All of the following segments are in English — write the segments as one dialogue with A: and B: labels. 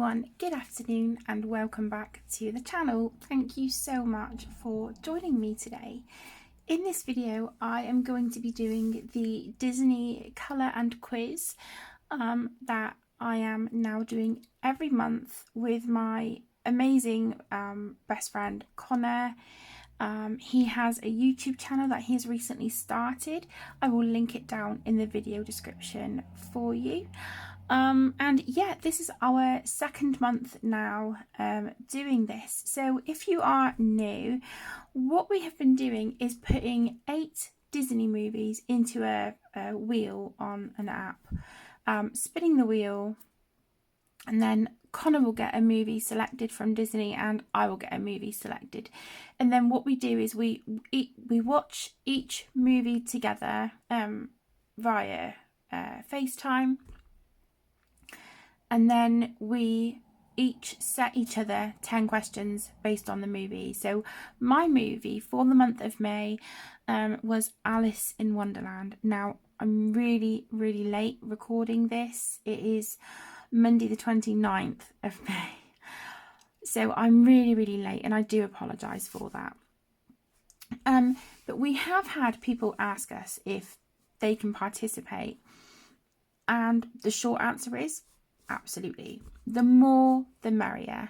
A: everyone, good afternoon and welcome back to the channel. Thank you so much for joining me today. In this video I am going to be doing the Disney colour and quiz that I am now doing every month with my amazing best friend Connor. He has a YouTube channel that he's recently started. I will link it down in the video description for you. And yeah, this is our second month now doing this. So if you are new, what we have been doing is putting 8 Disney movies into a wheel on an app, spinning the wheel, and then Connor will get a movie selected from Disney and I will get a movie selected. And then what we do is we watch each movie together via FaceTime. And then we each set each other 10 questions based on the movie. So my movie for the month of May was Alice in Wonderland. Now, I'm really late recording this. It is Monday the 29th of May. So I'm really late and I do apologise for that. But we have had people ask us if they can participate. And the short answer is absolutely. The more, the merrier.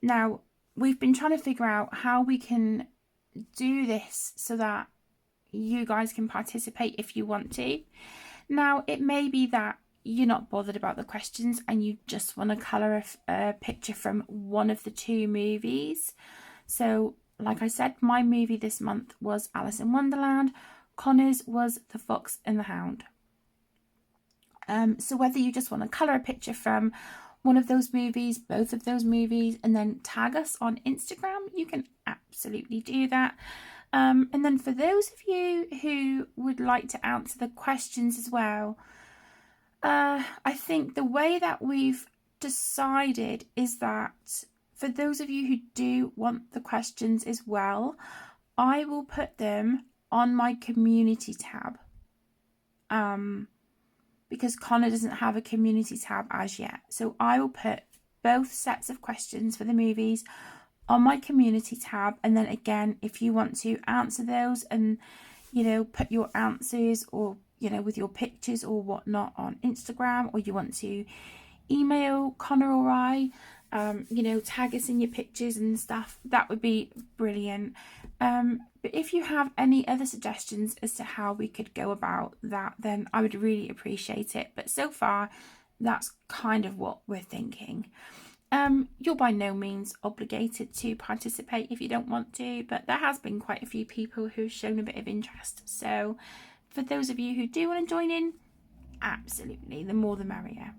A: Now, we've been trying to figure out how we can do this so that you guys can participate if you want to. Now, it may be that you're not bothered about the questions and you just want to colour a picture from one of the 2 movies. So, like I said, my movie this month was Alice in Wonderland. Connor's was The Fox and the Hound. So whether you just want to colour a picture from one of those movies, both of those movies, and then tag us on Instagram, you can absolutely do that. And then for those of you who would like to answer the questions as well, I think the way that we've decided is that for those of you who do want the questions as well, I will put them on my community tab. Because Connor doesn't have a community tab as yet. So I will put both sets of questions for the movies on my community tab. And then again, if you want to answer those and, you know, put your answers or, you know, with your pictures or whatnot on Instagram, or you want to email Connor or I, you know, tag us in your pictures and stuff, that would be brilliant. But if you have any other suggestions as to how we could go about that, then I would really appreciate it. But so far, that's kind of what we're thinking. You're by no means obligated to participate if you don't want to, but there has been quite a few people who've shown a bit of interest. So for those of you who do want to join in, absolutely, the more the merrier.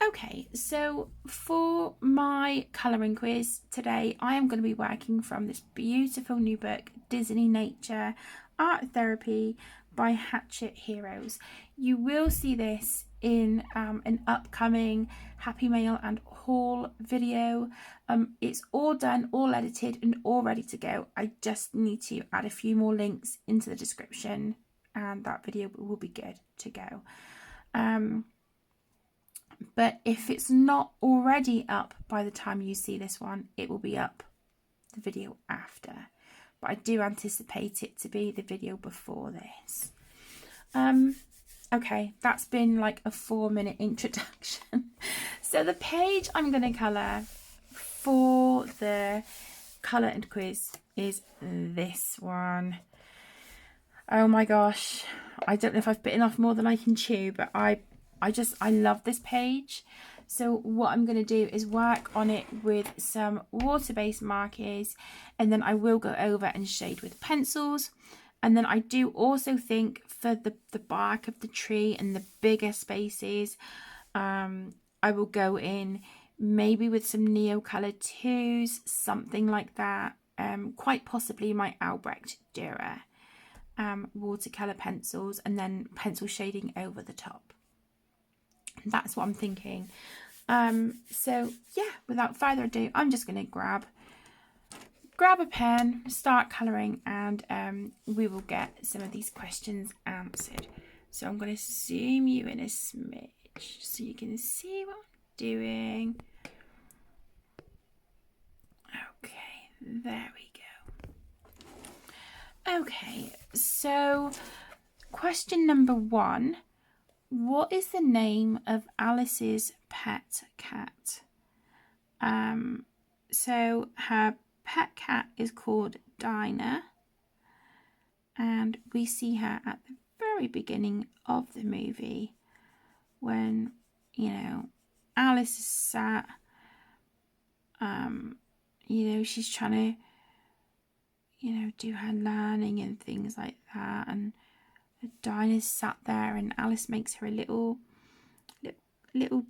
A: Okay, so for my colouring quiz today, I am going to be working from this beautiful new book, Disney Nature Art Therapy by Hatchet Heroes. You will see this in an upcoming Happy Mail and haul video. It's all done, all edited and all ready to go. I just need to add a few more links into the description and that video will be good to go. But if it's not already up by the time you see this one, it will be up the video after. But I do anticipate it to be the video before this. Okay, that's been like a 4-minute introduction. So the page I'm going to colour for the colour and quiz is this one. Oh my gosh, I don't know if I've bitten off more than I can chew, but I love this page. So what I'm going to do is work on it with some water-based markers, and then I will go over and shade with pencils. And then I do also think for the bark of the tree and the bigger spaces, I will go in maybe with some Neocolor 2s, something like that. Quite possibly my Albrecht Dürer watercolor pencils, and then pencil shading over the top. That's what I'm thinking. So yeah, without further ado, I'm just going to grab a pen, start colouring, and we will get some of these questions answered. So I'm going to zoom you in a smidge so you can see what I'm doing? Okay, there we go. Okay, so question number 1. What is the name of Alice's pet cat? So her pet cat is called Dinah, and we see her at the very beginning of the movie when, Alice is sat, she's trying to, do her learning and things like that, and Dinah's sat there, and Alice makes her a little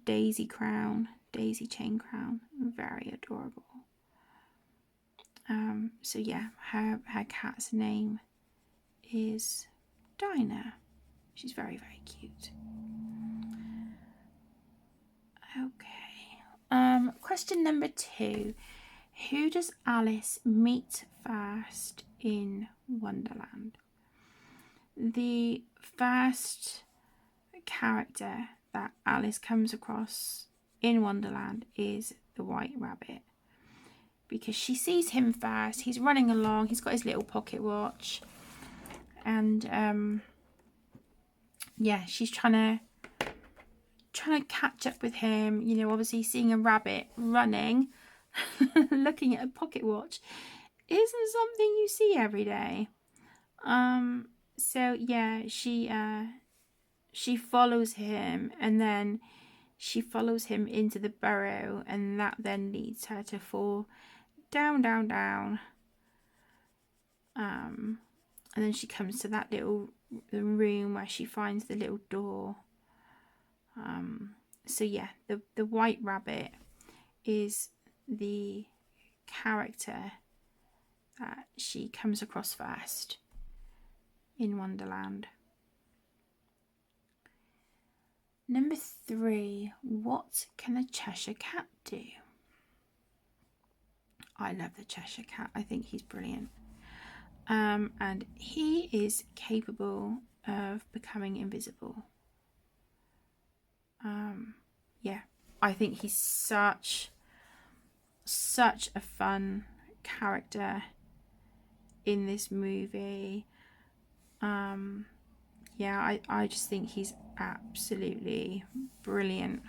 A: daisy chain crown, very adorable. So yeah, her cat's name is Dinah. She's very, very cute. Okay. Question number 2. Who does Alice meet first in Wonderland? The first character that Alice comes across in Wonderland is the White Rabbit, because she sees him first. He's running along, he's got his little pocket watch, and she's trying to catch up with him. Obviously seeing a rabbit running looking at a pocket watch isn't something you see every day. So yeah, she follows him, and then she follows him into the burrow, and that then leads her to fall down. And then she comes to that little room where she finds the little door. So yeah, the White Rabbit is the character that she comes across first in Wonderland. Number 3, what can a Cheshire Cat do? I love the Cheshire Cat. I think he's brilliant. And he is capable of becoming invisible. Yeah, I think he's such a fun character in this movie. Yeah, I just think he's absolutely brilliant.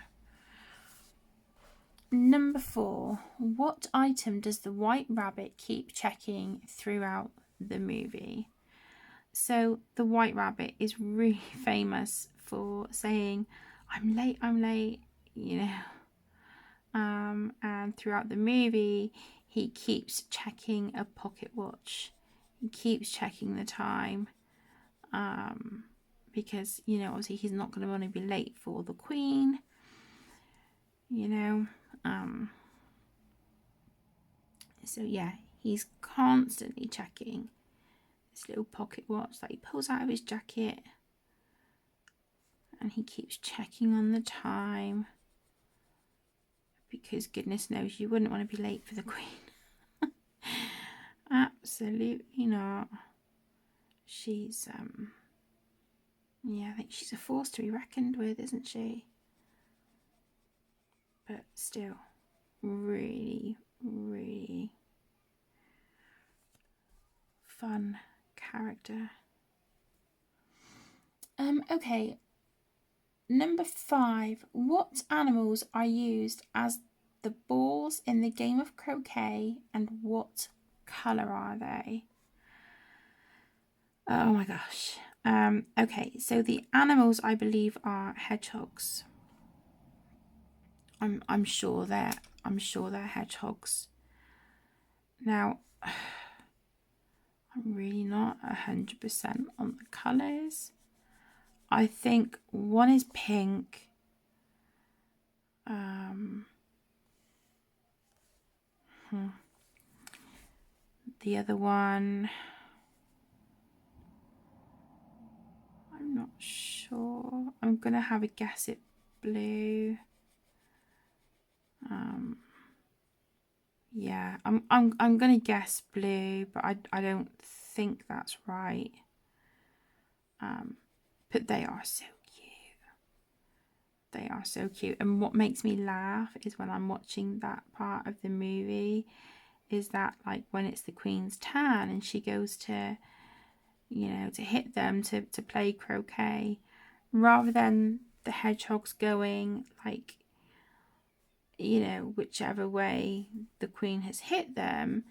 A: Number 4, what item does the White Rabbit keep checking throughout the movie? So the White Rabbit is really famous for saying, I'm late, and throughout the movie he keeps checking a pocket watch. He keeps checking the time, because obviously he's not going to want to be late for the Queen. So yeah, he's constantly checking this little pocket watch that he pulls out of his jacket, and he keeps checking on the time, because goodness knows you wouldn't want to be late for the Queen. Absolutely not. She's I think she's a force to be reckoned with, isn't she? But still, really, really fun character. Okay. Number 5. What animals are used as the balls in the game of croquet, and what colour are they? Oh my gosh. Okay, so the animals I believe are hedgehogs. I'm sure they're hedgehogs. Now, I'm really not 100% on the colours. I think one is pink. The other one, I'm not sure. I'm gonna have a guess at blue. Yeah, I'm gonna guess blue, but I don't think that's right. But they are so cute. they are so cute. And what makes me laugh is when I'm watching that part of the movie, is that like when it's the Queen's turn and she goes to, you know, to hit them to play croquet, rather than the hedgehogs going like, you know, whichever way the Queen has hit them,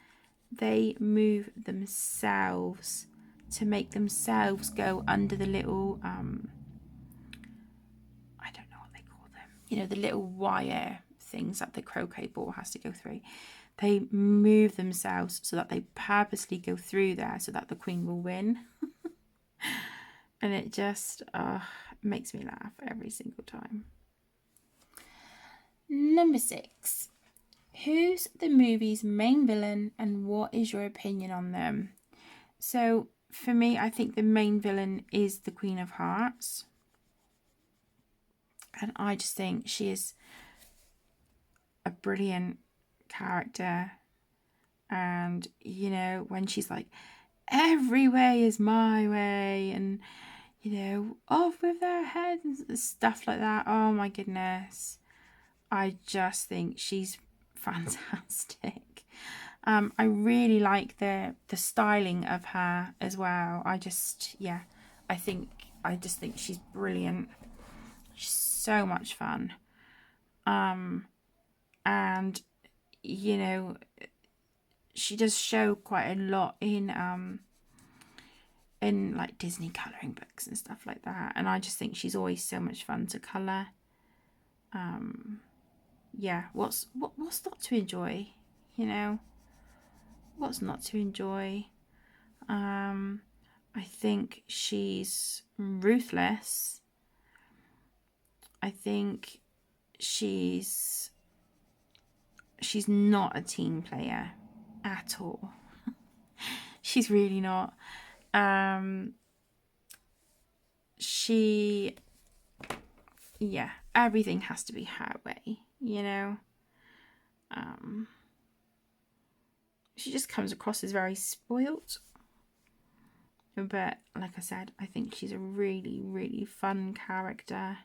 A: they move themselves to make themselves go under the little I don't know what they call them, you know, the little wire things that the croquet ball has to go through. They move themselves so that they purposely go through there so that the Queen will win. And it just makes me laugh every single time. Number 6. Who's the movie's main villain and what is your opinion on them? So for me, I think the main villain is the Queen of Hearts. And I just think she is a brilliant character. And, you know, when she's like, every way is my way, and, you know, off with their heads and stuff like that. Oh my goodness. I just think she's fantastic. I really like the styling of her as well. I just think she's brilliant. She's so much fun. And you know, she does show quite a lot in like Disney colouring books and stuff like that. And I just think she's always so much fun to colour. Yeah, what's not to enjoy, you know? What's not to enjoy? I think she's ruthless. I think she's not a team player at all. She's really not. Everything has to be her way, you know. She just comes across as very spoilt. But like I said, I think she's a really, really fun character.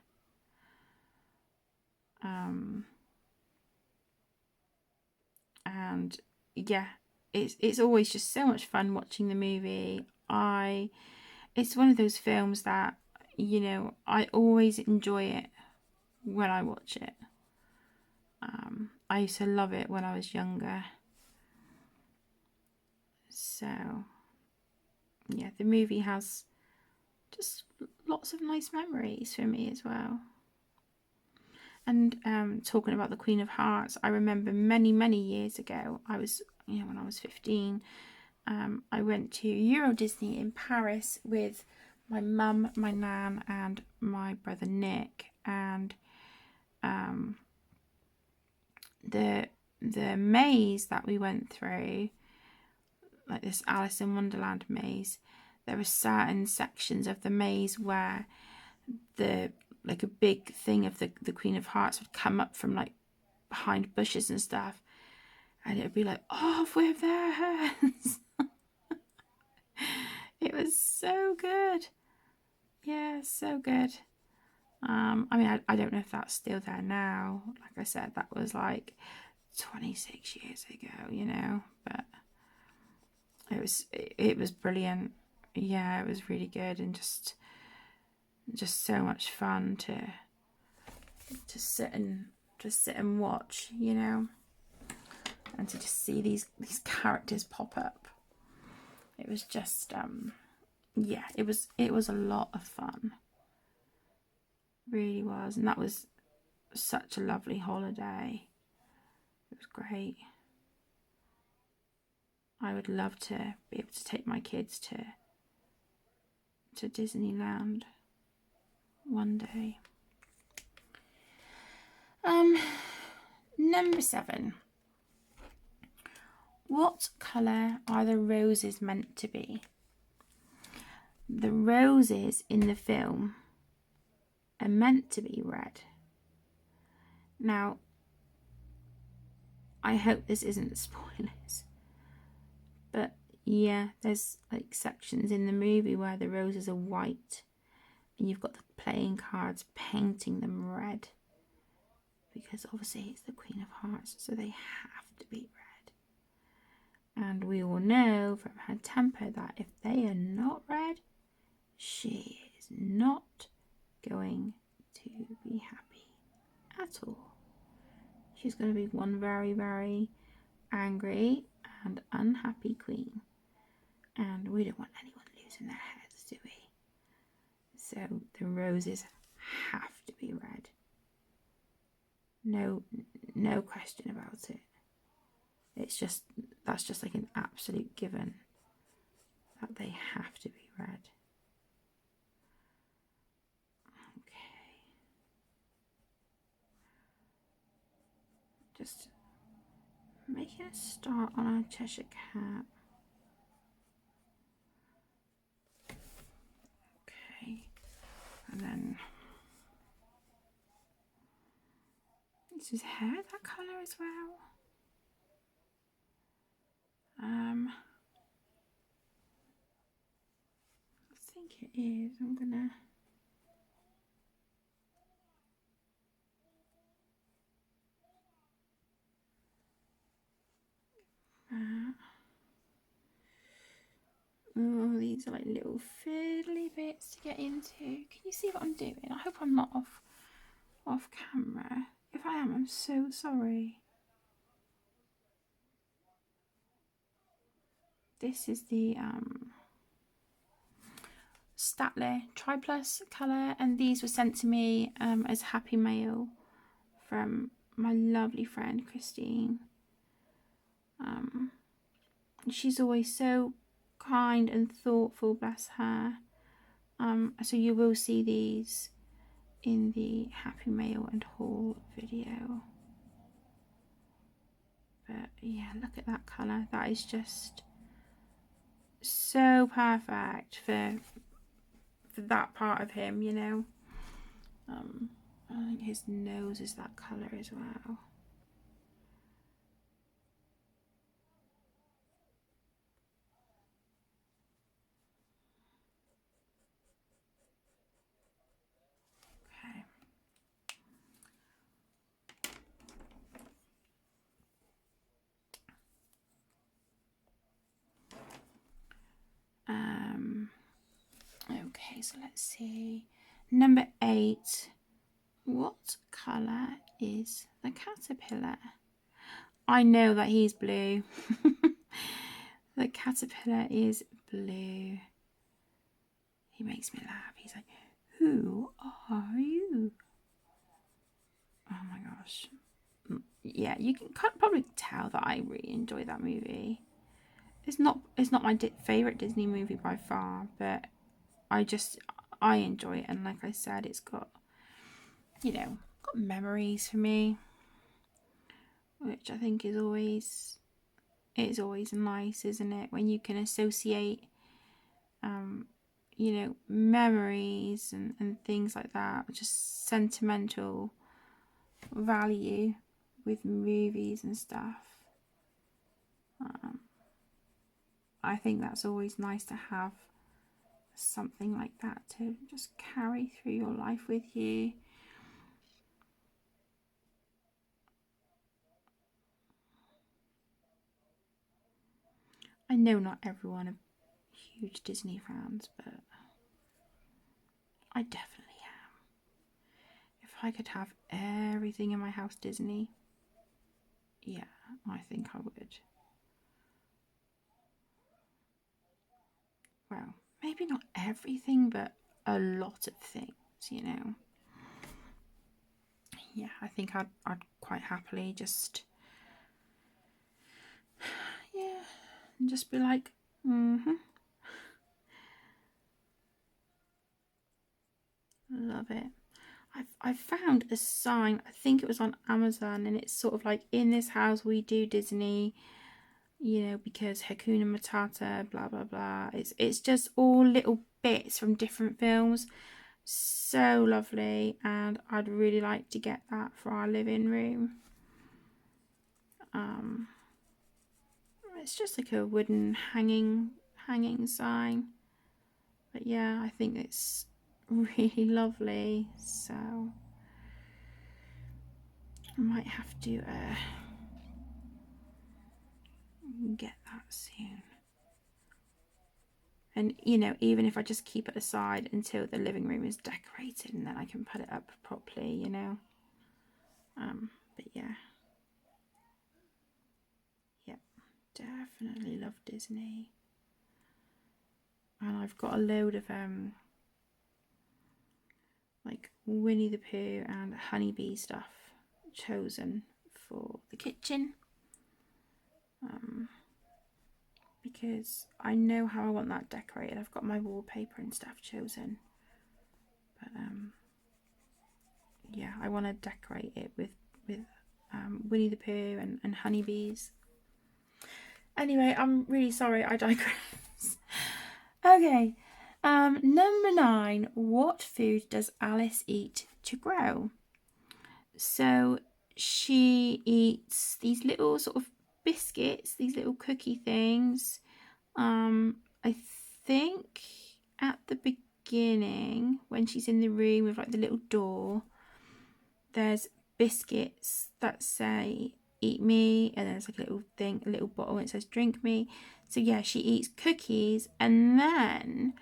A: And yeah, it's always just so much fun watching the movie. It's one of those films that, you know, I always enjoy it when I watch it. I used to love it when I was younger. So yeah, the movie has just lots of nice memories for me as well. And talking about the Queen of Hearts, I remember many years ago, when I was 15, I went to Euro Disney in Paris with my mum, my nan, and my brother Nick. And the maze that we went through, like this Alice in Wonderland maze, there were certain sections of the maze where like a big thing of the Queen of Hearts would come up from like behind bushes and stuff, and it would be like, off with their heads. It was so good. Yeah, so good. I mean, I don't know if that's still there now. Like I said, that was like 26 years ago, you know, but it was brilliant. Yeah, it was really good, and just so much fun to sit and watch, you know, and to just see these characters pop up. It was just it was a lot of fun. It really was. And that was such a lovely holiday. It was great. I would love to be able to take my kids to Disneyland one day. Number 7. What colour are the roses meant to be? The roses in the film are meant to be red. Now, I hope this isn't spoilers, but yeah, there's like sections in the movie where the roses are white, And you've got the playing cards painting them red, because obviously it's the Queen of Hearts, so they have to be red. And we all know from her temper that if they are not red, she is not going to be happy at all. She's going to be one very, very angry and unhappy queen. And we don't want anyone losing their heads, do we? So the roses have to be red. No question about it. That's just like an absolute given that they have to be red. Okay. Just making a start on our Cheshire Cat. Okay. And then is his hair that colour as well? I think it is. I'm gonna oh, these are like little fiddly bits to get into. Can you see what I'm doing? I hope I'm not off camera. If I am, I'm so sorry. This is the Statler Triplus colour, and these were sent to me as happy mail from my lovely friend Christine. She's always so kind and thoughtful, bless her. So you will see these in the happy mail and haul video. But yeah, look at that colour. That is just so perfect for that part of him, you know. I think his nose is that colour as well. Okay. Okay, so let's see. Number 8. What colour is the caterpillar? I know that he's blue. The caterpillar is blue. He makes me laugh. He's like, who are you? Oh my gosh. Yeah, you can probably tell that I really enjoy that movie. It's not my favourite Disney movie by far, but I enjoy it, and like I said, it's got, you know, got memories for me, which I think is always nice, isn't it? When you can associate, you know, memories and things like that, just sentimental value with movies and stuff. I think that's always nice to have something like that to just carry through your life with you. I know not everyone are huge Disney fans, but I definitely am. If I could have everything in my house Disney, yeah, I think I would. Well, maybe not everything, but a lot of things, you know. Yeah, I think I'd quite happily just, yeah, and just be like, love it. I found a sign, I think it was on Amazon, and it's sort of like, in this house we do Disney, you know, because Hakuna Matata, blah blah blah. It's just all little bits from different films. So lovely, and I'd really like to get that for our living room. It's just like a wooden hanging sign, but yeah, I think it's really lovely. So I might have to get that soon. And you know, even if I just keep it aside until the living room is decorated, and then I can put it up properly, you know. But yeah, definitely love Disney. And I've got a load of like Winnie the Pooh and Honeybee stuff chosen for the kitchen, because I know how I want that decorated. I've got my wallpaper and stuff chosen, but yeah, I want to decorate it with Winnie the Pooh and honeybees. Anyway, I'm really sorry, I digress. Okay, number 9. What food does Alice eat to grow? So she eats these little sort of biscuits, these little cookie things. I think at the beginning, when she's in the room with like the little door, there's biscuits that say eat me, and there's like a little thing, a little bottle, and it says drink me. So yeah, she eats cookies, and then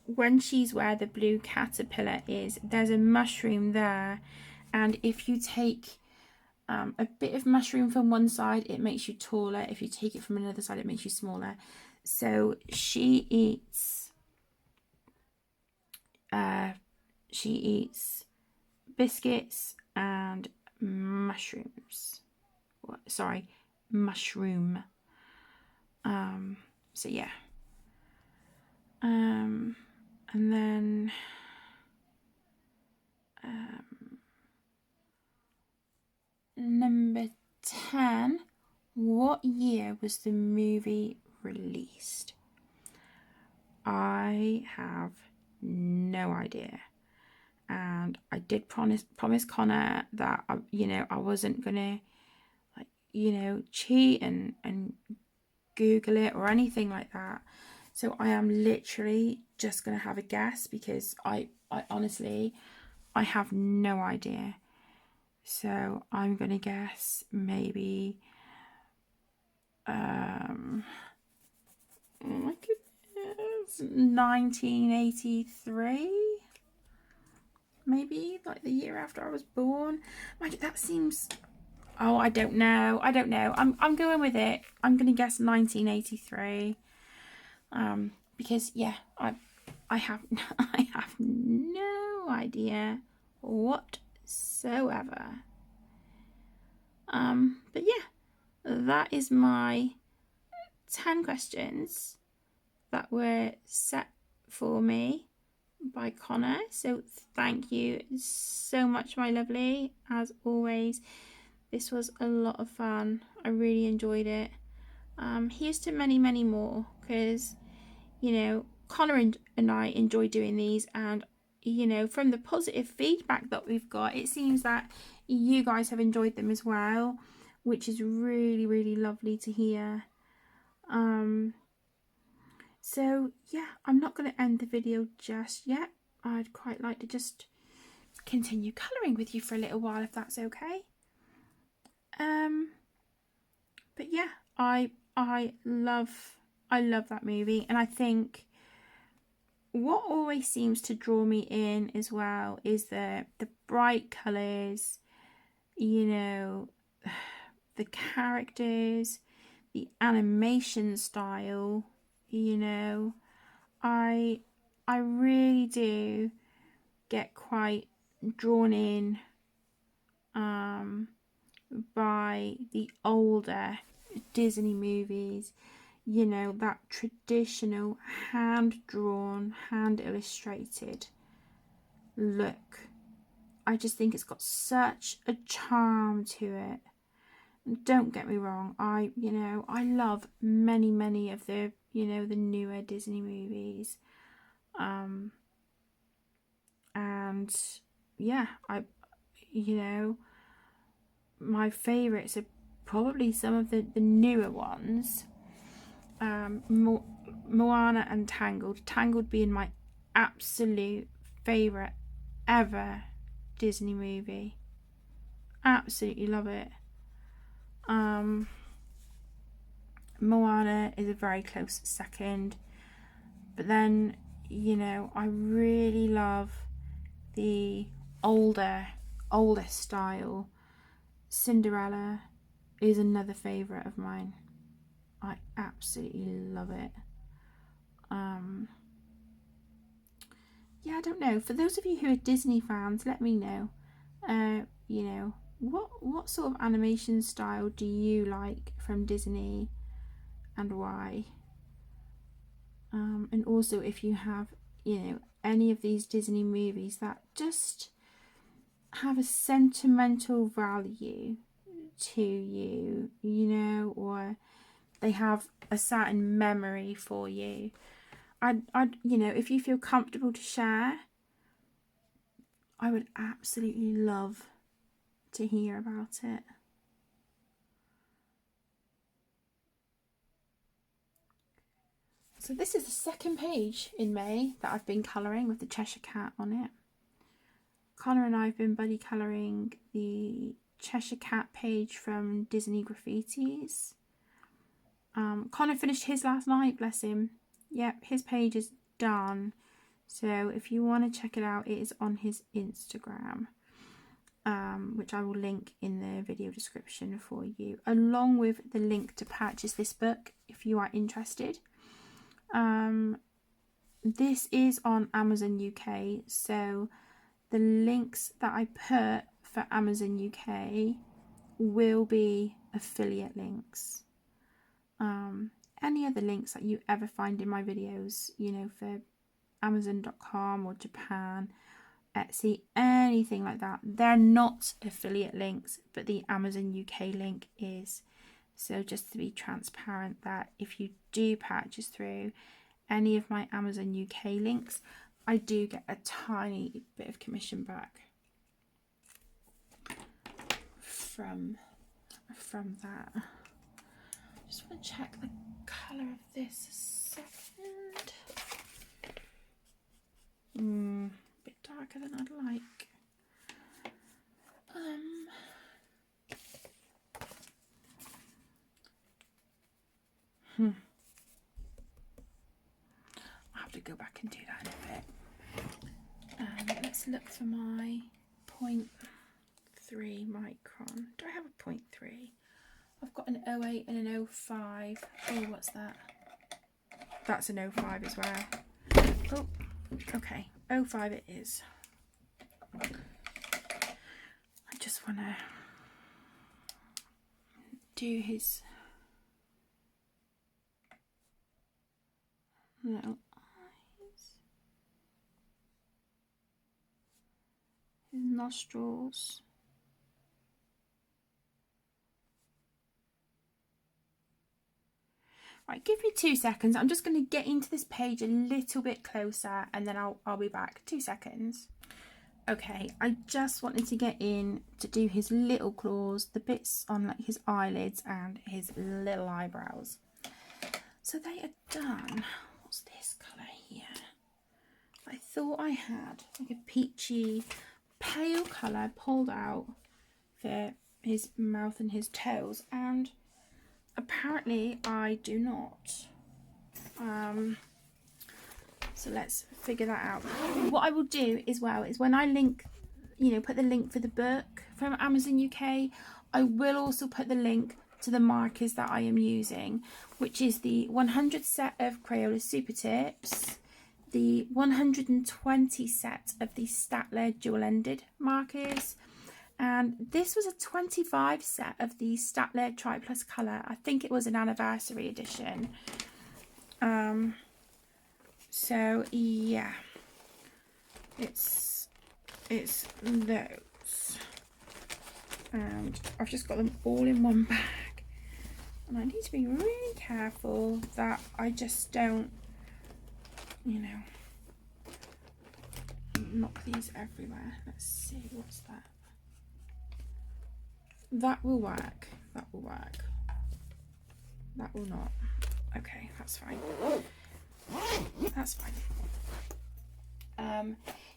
A: when she's where the blue caterpillar is, there's a mushroom there, and if you take a bit of mushroom from one side, it makes you taller. If you take it from another side, it makes you smaller. So she eats biscuits and mushrooms. Sorry, mushroom. So yeah. And then number 10. What year was the movie released? I have no idea. And I did promise Connor that I wasn't gonna cheat and Google it or anything like that. So I am literally just gonna have a guess, because I honestly I have no idea. So I'm gonna guess maybe oh my goodness, 1983. Maybe like the year after I was born. That seems. Oh, I don't know. I'm going with it. I'm gonna guess 1983. Because yeah, I have I have no idea whatsoever. But yeah, that is my 10 questions that were set for me by Connor. So thank you so much, my lovely. As always, this was a lot of fun. I really enjoyed it. Here's to many, many more, because Connor and I enjoy doing these, and from the positive feedback that we've got, it seems that you guys have enjoyed them as well, which is really, really lovely to hear. So yeah, I'm not going to end the video just yet. I'd quite like to just continue colouring with you for a little while, if that's okay. But yeah, I love that movie, and I think what always seems to draw me in as well is the bright colours, the characters, the animation style. I really do get quite drawn in by the older Disney movies, that traditional hand-drawn, hand-illustrated look. I just think it's got such a charm to it. Don't get me wrong, I love many of the the newer Disney movies, and yeah, my favourites are probably some of the newer ones. Moana and Tangled being my absolute favourite ever Disney movie. Absolutely love it. Moana is a very close second, but then, you know, I really love the older style. Cinderella is another favourite of mine. I absolutely love it. Yeah, I don't know. For those of you who are Disney fans, let me know. You know, what sort of animation style do you like from Disney, and why? And also, if you have, you know, any of these Disney movies that just have a sentimental value to you, you know, or they have a certain memory for you, I'd you know, if you feel comfortable to share, I would absolutely love to hear about it. So this is the second page in May that I've been colouring with the Cheshire Cat on it. Connor and I have been buddy colouring the Cheshire Cat page from Disney Graffitis. Connor finished his last night, bless him. Yep, his page is done. So if you want to check it out, it is on his Instagram, which I will link in the video description for you, along with the link to purchase this book if you are interested. This is on Amazon UK, so the links that I put for Amazon UK will be affiliate links. Any other links that you ever find in my videos, you know, for Amazon.com or Japan, Etsy, anything like that, they're not affiliate links, but the Amazon UK link is. So just to be transparent, that if you do purchase through any of my Amazon UK links, I do get a tiny bit of commission back from that. Just want to check the colour of this a second. A bit darker than I'd like. I'll have to go back and do that in a bit. Let's look for my 0.3 micron. Do I have a 0.3? I've got an 08 and an 05. Oh, what's that? That's an 05 as well. Oh, okay. 05 it is. I just want to do his little eyes, his nostrils. Right, give me 2 seconds. I'm just going to get into this page a little bit closer and then I'll be back. 2 seconds. Okay, I just wanted to get in to do his little claws, the bits on like his eyelids and his little eyebrows. So they are done. What's this colour here? I thought I had like a peachy, pale colour pulled out for his mouth and his toes, and apparently I do not. So let's figure that out. What I will do as well is when I link, you know, put the link for the book from Amazon UK, I will also put the link to the markers that I am using, which is the 100 set of Crayola Super Tips, the 120 set of the Statler dual-ended markers, and this was a 25 set of the Statler Tri Plus Colour. I think it was an anniversary edition. So yeah, it's those, and I've just got them all in one bag, and I need to be really careful that I just don't, you know, knock these everywhere. Let's see, what's that? That will work. That will work. That will not. Okay, that's fine. That's fine.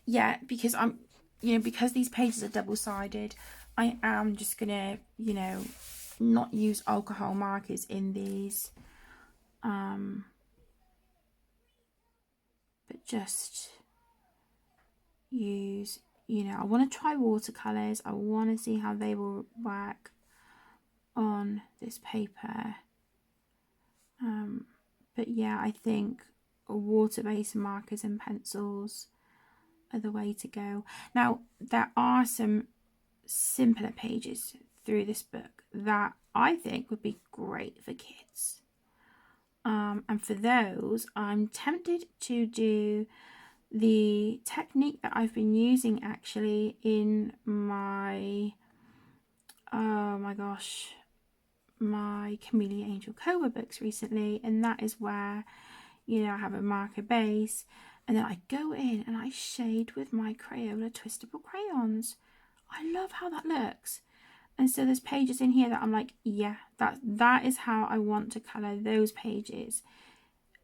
A: Yeah, because because these pages are double-sided, I am just gonna, not use alcohol markers in these, but just use, I want to try watercolors. I want to see how they will work on this paper. But yeah, I think water-based markers and pencils are the way to go. Now, there are some simpler pages through this book that I think would be great for kids. And for those, I'm tempted to do the technique that I've been using actually in my, oh my gosh, my Camellia Angel Cobra books recently, and that is where, I have a marker base, and then I go in and I shade with my Crayola twistable crayons. I love how that looks. And so there's pages in here that I'm like, yeah, that is how I want to colour those pages.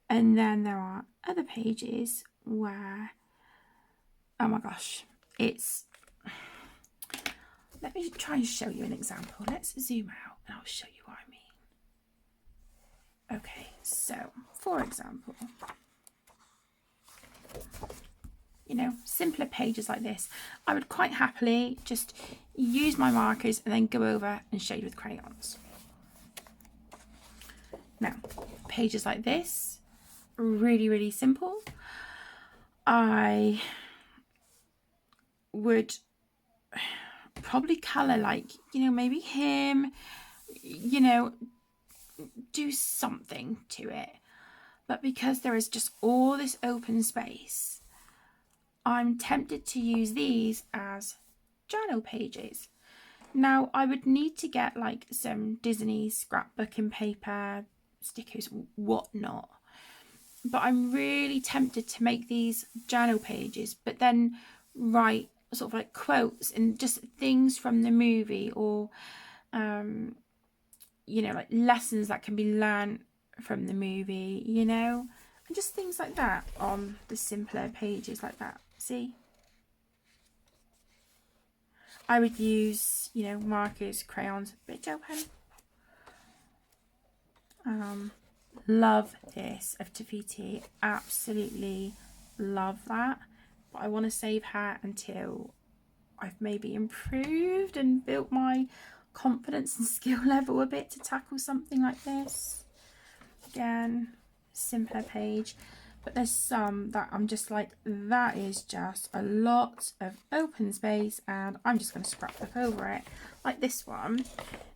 A: And then there are other pages where, oh my gosh, let me try and show you an example. Let's zoom out and I'll show you what I mean. Okay, so for example, simpler pages like this, I would quite happily just use my markers and then go over and shade with crayons. Now, pages like this, really, really simple. I would probably colour like, maybe him, do something to it. But because there is just all this open space, I'm tempted to use these as journal pages. Now, I would need to get like some Disney scrapbooking paper, stickers, whatnot. But I'm really tempted to make these journal pages, but then write sort of like quotes and just things from the movie, or like lessons that can be learned from the movie, and just things like that on the simpler pages like that. See, I would use markers, crayons, bit gel pen. Love this of Tafiti, absolutely love that, but I want to save her until I've maybe improved and built my confidence and skill level a bit to tackle something like this. Again, simpler page, but there's some that I'm just like, that is just a lot of open space and I'm just going to scrapbook over it, like this one.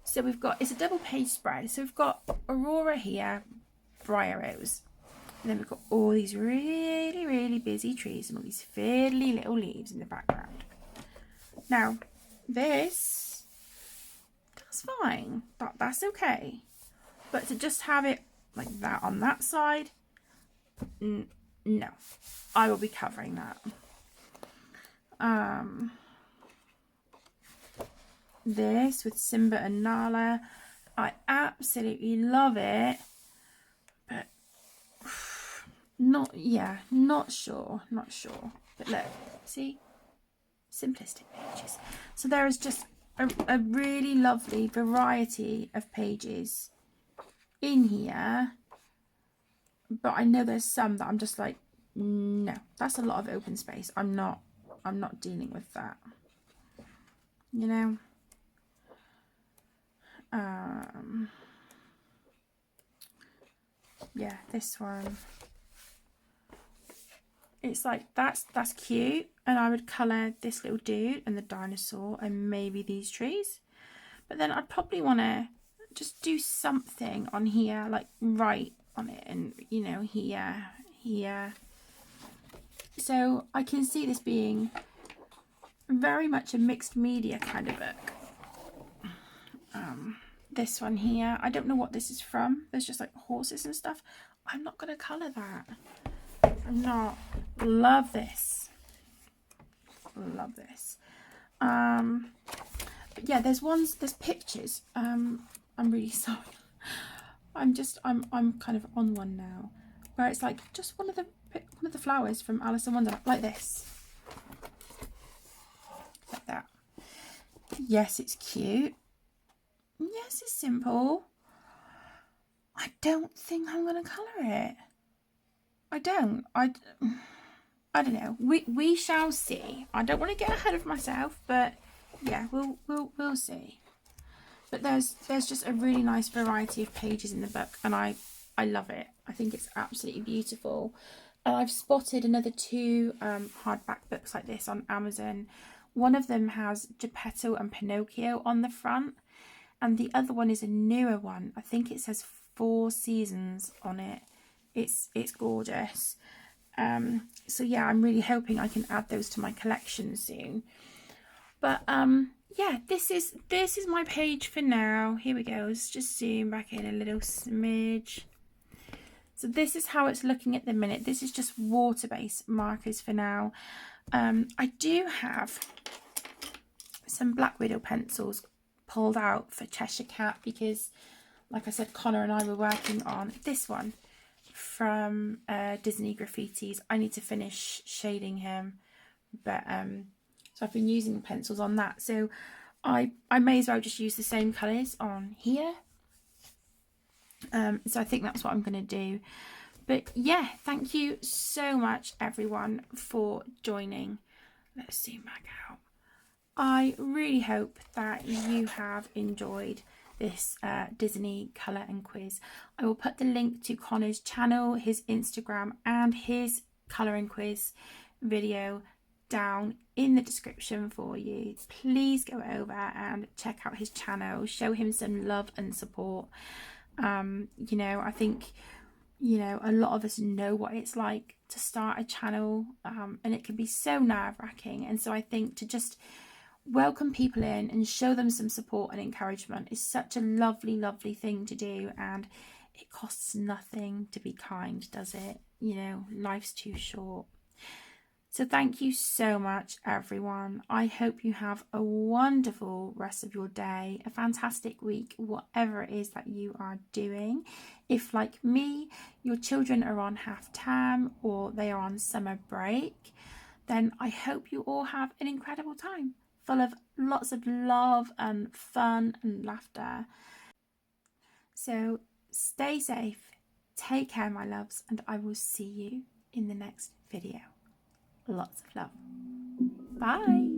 A: So we've got, it's a double page spread, so we've got Aurora here, Briar Rose, and then we've got all these really, really busy trees and all these fiddly little leaves in the background. Now, this, that's fine, that's okay, but to just have it like that on that side, no, I will be covering that. This with Simba and Nala, I absolutely love it, but not sure. But look, see, simplistic pages. So there is just a really lovely variety of pages in here, but I know there's some that I'm just like, no, that's a lot of open space. I'm not dealing with that, yeah, this one, it's like that's cute, and I would colour this little dude and the dinosaur and maybe these trees, but then I'd probably want to just do something on here, like write on it, and here. So I can see this being very much a mixed media kind of book. This one here, I don't know what this is from. There's just like horses and stuff. I'm not going to colour that. I'm not. Love this. But yeah, there's pictures. I'm really sorry. I'm kind of on one now where it's like just one of the one of the flowers from Alice in Wonderland, like this. Like that. Yes, it's cute. Yes, it's simple. I don't think I'm going to colour it. I don't. I don't know. We shall see. I don't want to get ahead of myself, but yeah, we'll see. But there's just a really nice variety of pages in the book, and I love it. I think it's absolutely beautiful. And I've spotted another 2 hardback books like this on Amazon. One of them has Geppetto and Pinocchio on the front, and the other one is a newer one. I think it says 4 Seasons on it. It's gorgeous. So yeah, I'm really hoping I can add those to my collection soon. But yeah, this is my page for now. Here we go. Let's just zoom back in a little smidge. So this is how it's looking at the minute. This is just water-based markers for now. I do have some Black Widow pencils pulled out for Cheshire Cat because, like I said, Connor and I were working on this one from Disney Graffitis. I need to finish shading him, but so I've been using pencils on that. So I may as well just use the same colours on here. So I think that's what I'm going to do. But yeah, thank you so much everyone for joining. Let's zoom back out. I really hope that you have enjoyed this Disney colour and quiz. I will put the link to Connor's channel, his Instagram and his colour and quiz video down in the description for you. Please go over and check out his channel, show him some love and support. You know, I think, you know, a lot of us know what it's like to start a channel, and it can be so nerve-wracking. And so I think to just welcome people in and show them some support and encouragement is such a lovely thing to do, and it costs nothing to be kind, does it? You know, life's too short. So thank you so much everyone. I hope you have a wonderful rest of your day, a fantastic week, whatever it is that you are doing. If like me, your children are on half term or they are on summer break, then I hope you all have an incredible time, full of lots of love and fun and laughter. So stay safe, take care my loves, and I will see you in the next video. Lots of love. Bye.